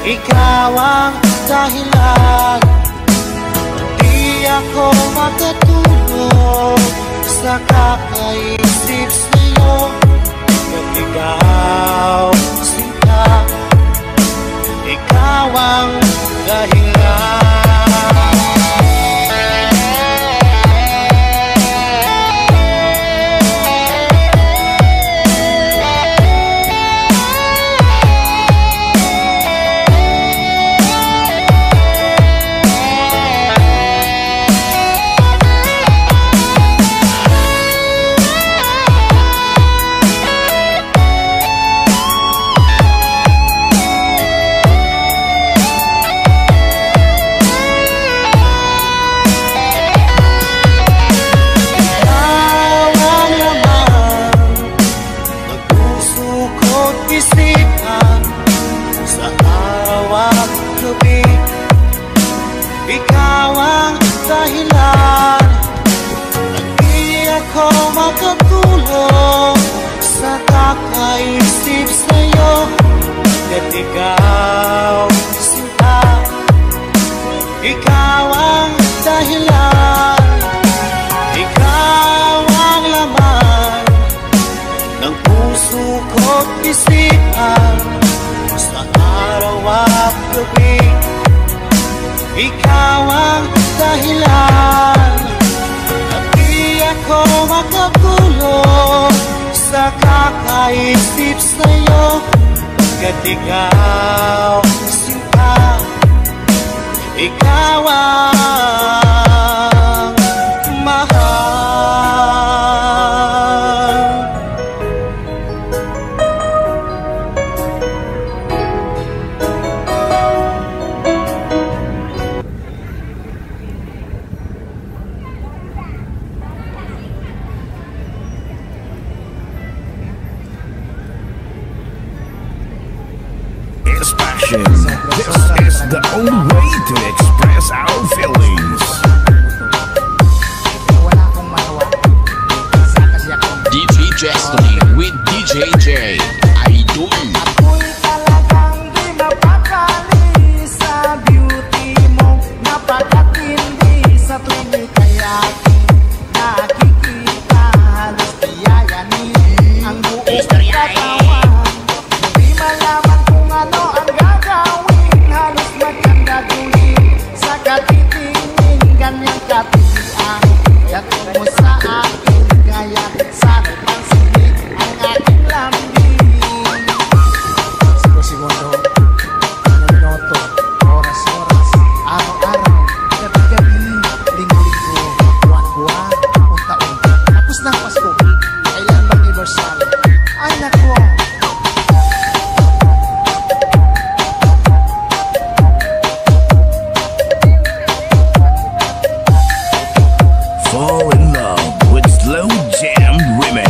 Ikaw ang dahilan, di ako makatulog sa kakaisip sa'yo. At ikaw, sinta, ikaw ang dahilan. Ikaw ang dahilan, hindi ako makatulog sa kakaisip sa'yo. At ikaw, sinta, ikaw ang dahilan, ikaw ang laman ng puso ko't isipan sa araw at gabi. Ikaw ang dahilan, at di ako makatulog sa kakaisip sa'yo. Pagkat ikaw, sinta, ikaw ang mahal. This is the only way to express our feelings. DJ Destiny with DJ J. Idol. Ako'y talagang di mapakali sa beauty mo, napakatindi sa tuwing kaya nakikita, halos iyayanin ang buong katawan. Hindi malaman kung ano ang gagawin, halos magkandagulin sa katitingin, ganyang katilian. Kaya tungo sa akin, kaya sana'y pansinin ang aking lambing. Segundo, minuto, oras-oras, araw-araw, gabi-gabi, linggo-linggo, buwan-buwan, taon-taon. Tapos na ang Pasko, kailan bang anniversary? Ay nako! Fall in love with Slow Jam Remix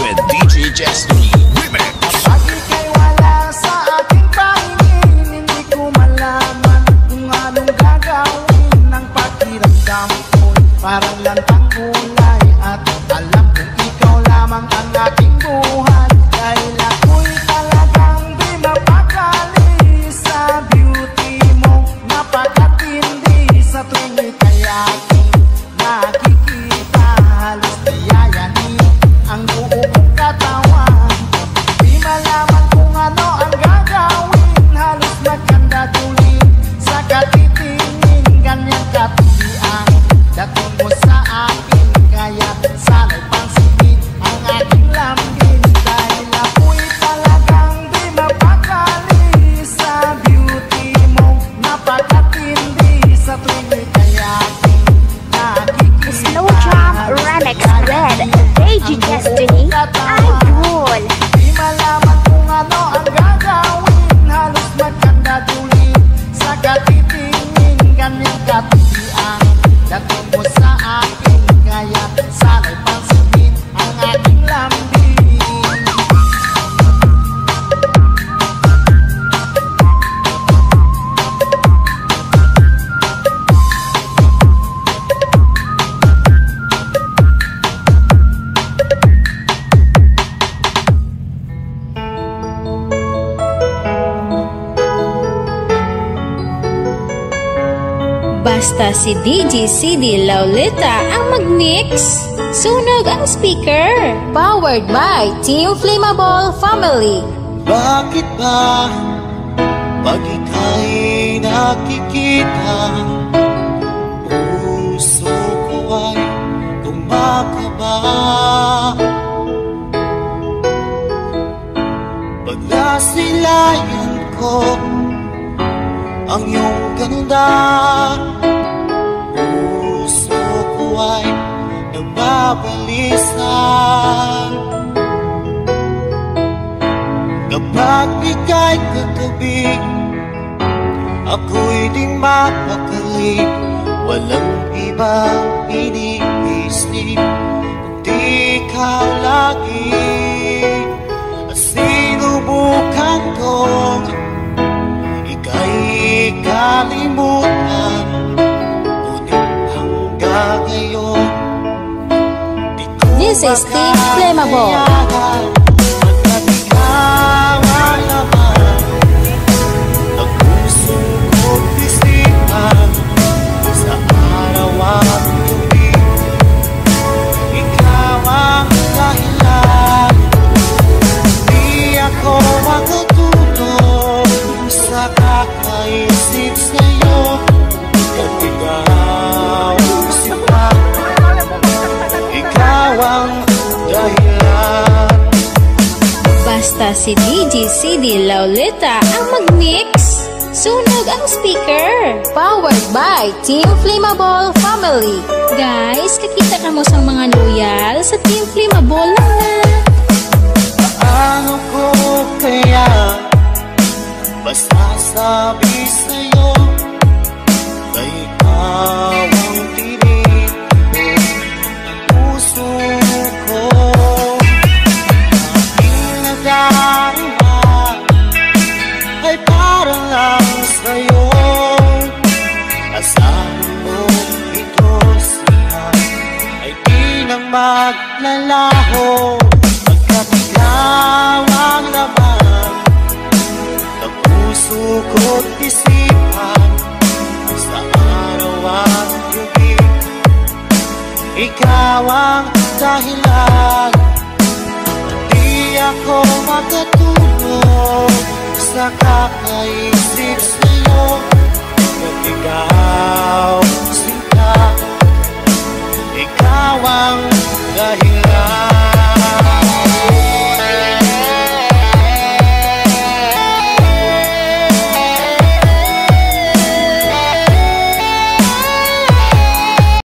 with DJ Destiny Remix. Kapag ika'y wala sa ating pahingin, hindi ko malaman kung anong gagawin ng pakiramdam ko'y parang lantang kulay. At alam kong ikaw lamang ang aking buhay, dahil Basta si DJ CD Lauleta ang mag-mix. Sunog ang speaker. Powered by Team Flammable Family. Bakit ba pag ika'y nakikita, puso ko ay kumakaba? Pag nasilayan ko ang iyong ganda, puso ko ay nababalisan. Kapag ika'y katabi, ako'y di mapakali. Walang ibang iniisip, kundi ikaw lagi. Sinubukan kong ika'y kalimutan, ngunit hanggang ngayon di ko This is Team Flammable. Pagkat ikaw ang laman ng puso ko't isipan, sa araw at gabi. Ikaw ang dahilan, di ako makatulog sa kakaisip sa'yo. Pagkat ikaw ang sinta, ikaw ang dahilan. Basta si DJ CD Lauleta ang mag-mix. Sunog ang speaker. Powered by Team Flammable Family. Guys, kakita ka mo sa mga loyal sa Team Flammable lang na. Paano ko kaya masasabi sa'yo na ikaw ang tinig ng puso ko? Aking nadarama ay parang lang sa'yo. Asahan mo ito siya ay di nang maglalaho. Pagkat ikaw ang laman ng puso ko't isipan, sa araw at gabi. Ikaw ang dahilan, di ako makatulog sa kakaisip sa'yo. Pag ikaw sinta, ikaw ang dahilan.